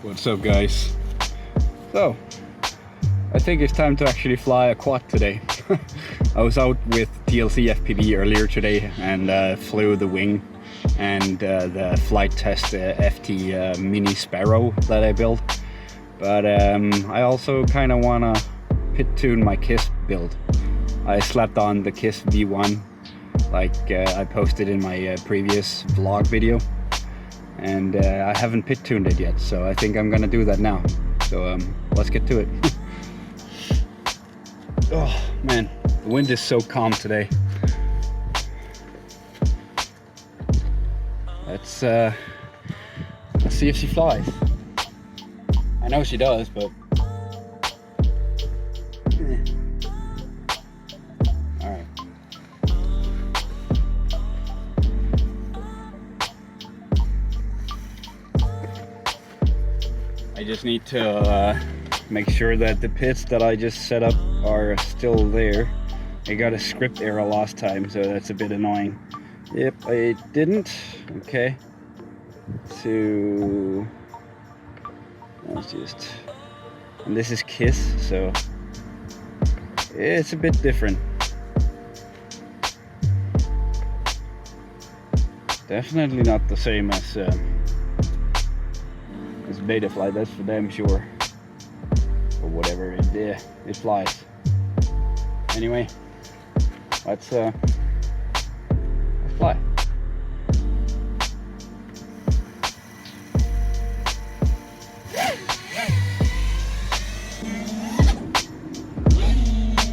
What's up, guys? So, I think it's time to actually fly a quad today. I was out with TLC FPV earlier today and flew the wing and the flight test FT mini Sparrow that I built. But I also kind of want to pit tune my KISS build. I slapped on the KISS V1 like I posted in my previous vlog video, and I haven't pit tuned it yet, so I think I'm gonna do that now. So let's get to it. Oh man, the wind is so calm today. Let's see if she flies. I know she does, but all right. I just need to make sure that the pits that I just set up are still there. I got a script error last time, so that's a bit annoying. Yep, I didn't. Okay. So let's just, and this is KISS, so it's a bit different. Definitely not the same as Betafly, that's for damn sure. Or whatever, it flies. Anyway, let's fly.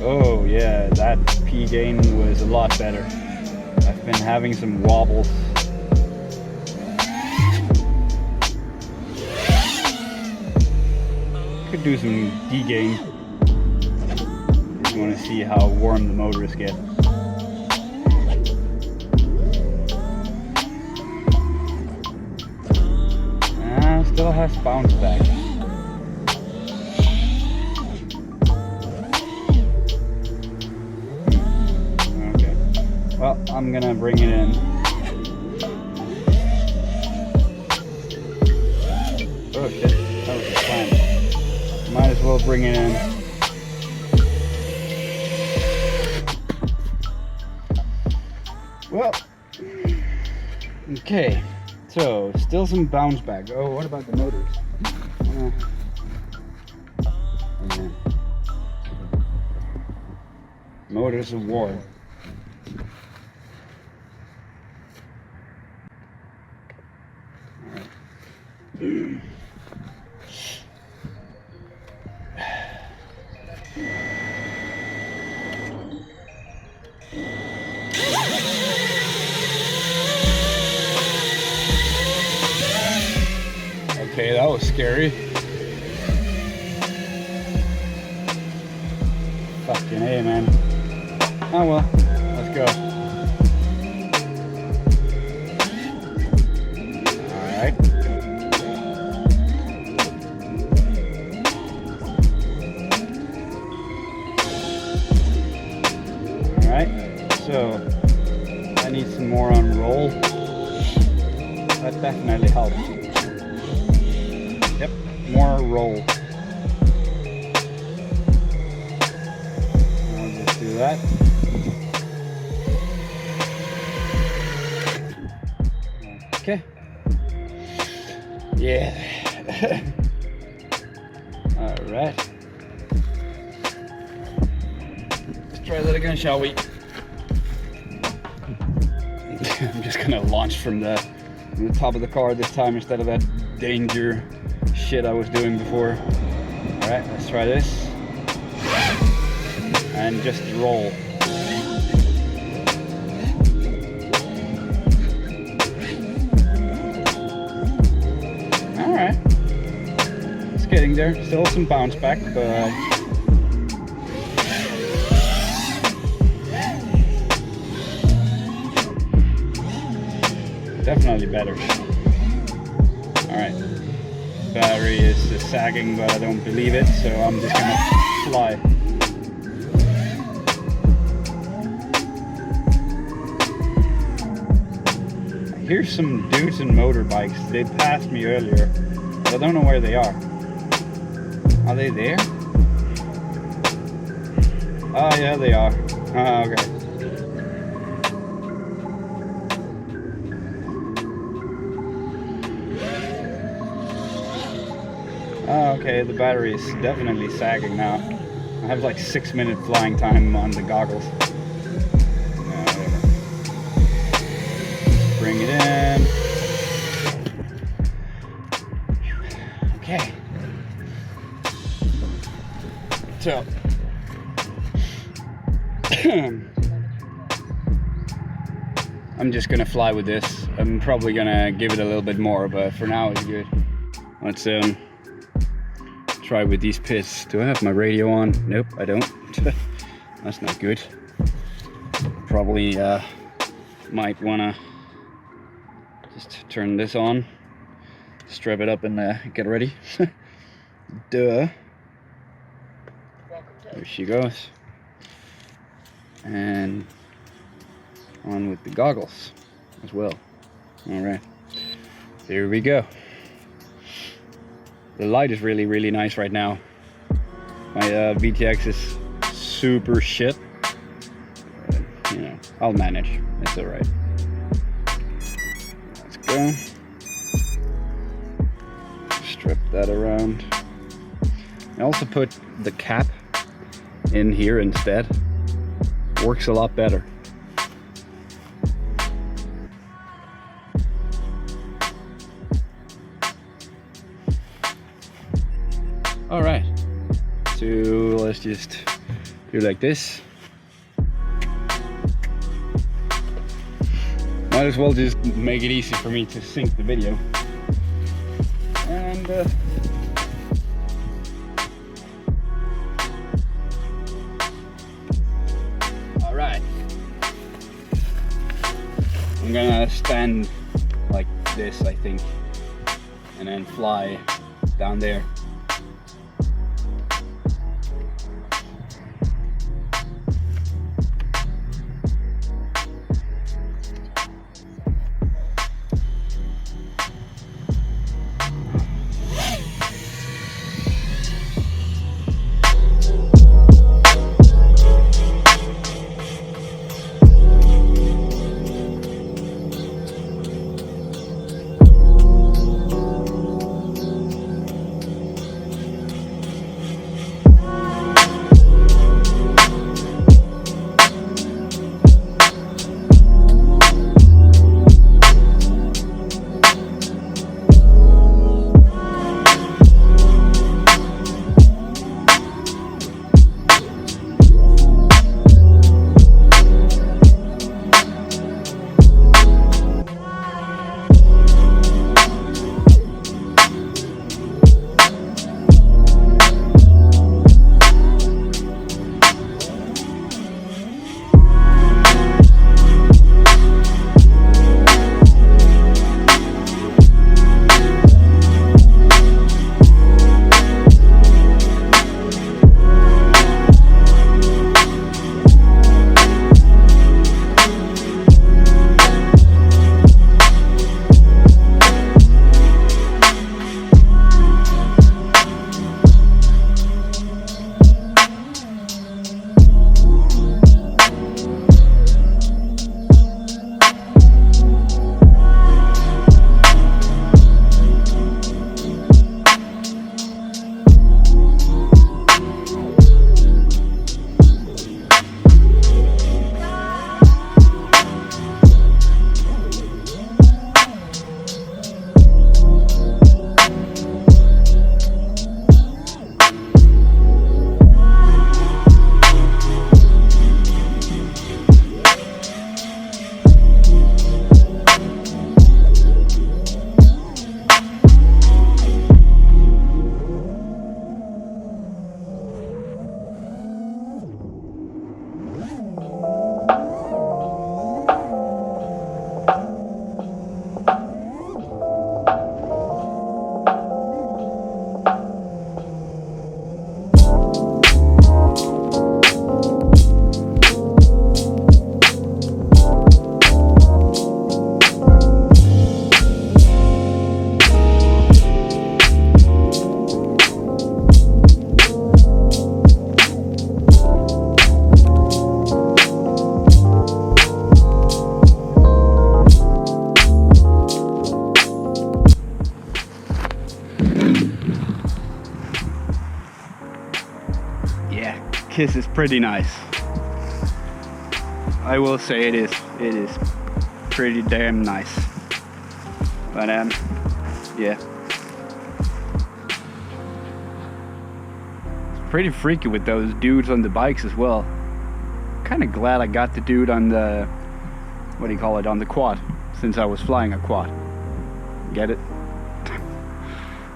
Oh yeah, that P gain was a lot better. I've been having some wobbles. Could do some D gain if you want to see how warm the motors get. Still has bounce back. Okay. Well, I'm gonna bring it in. Oh shit, that was the plan. Might as well bring it in. Well, okay. So, still some bounce back. Oh, what about the motors? Motors of war. Okay, that was scary. Fucking A, man. Oh well, let's go. Alright. Alright, so I need some more on roll. That definitely helps. Yep, more roll. I'll just do that. Okay. Yeah. Alright. Let's try that again, shall we? I'm just gonna launch from the top of the car this time instead of that danger shit I was doing before. Alright, let's try this. And just roll. Alright. It's getting there. Still some bounce back, but definitely better. Alright. Battery is sagging, but I don't believe it, so I'm just gonna fly. Here's some dudes in motorbikes. They passed me earlier. but I don't know where they are. Are they there? Oh yeah, they are. Oh, okay. Oh, okay, the battery is definitely sagging now. I have like 6-minute flying time on the goggles. Bring it in. Okay. So I'm just gonna fly with this. I'm probably gonna give it a little bit more, but for now it's good. Let's try with these pits. Do I have my radio on? Nope, I don't. That's not good. Probably might wanna just turn this on, strap it up and get ready. Duh. There she goes. And on with the goggles as well. Alright, here we go. The light is really, really nice right now. My VTX is super shit. You know, I'll manage. It's alright. Let's go. Strip that around. I also put the cap in here instead. Works a lot better. All right, so let's just do like this. Might as well just make it easy for me to sync the video. And all right, I'm gonna stand like this, I think, and then fly down there. kiss is pretty nice. I will say it is pretty damn nice. But yeah. It's pretty freaky with those dudes on the bikes as well. Kind of glad I got the dude on the, what do you call it, on the quad, since I was flying a quad. Get it?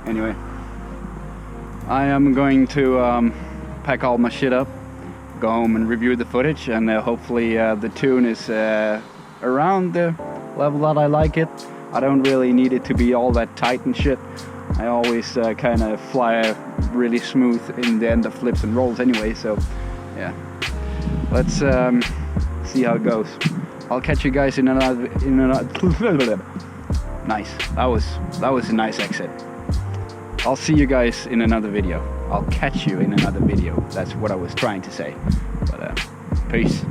Anyway, I am going to pack all my shit up, go home and review the footage, and hopefully the tune is around the level that I like it. I don't really need it to be all that tight and shit. I always kind of fly really smooth in the end of flips and rolls anyway, so yeah. Let's see how it goes. I'll catch you guys in another nice. That was a nice exit. I'll see you guys in another video. I'll catch you in another video. That's what I was trying to say. But peace.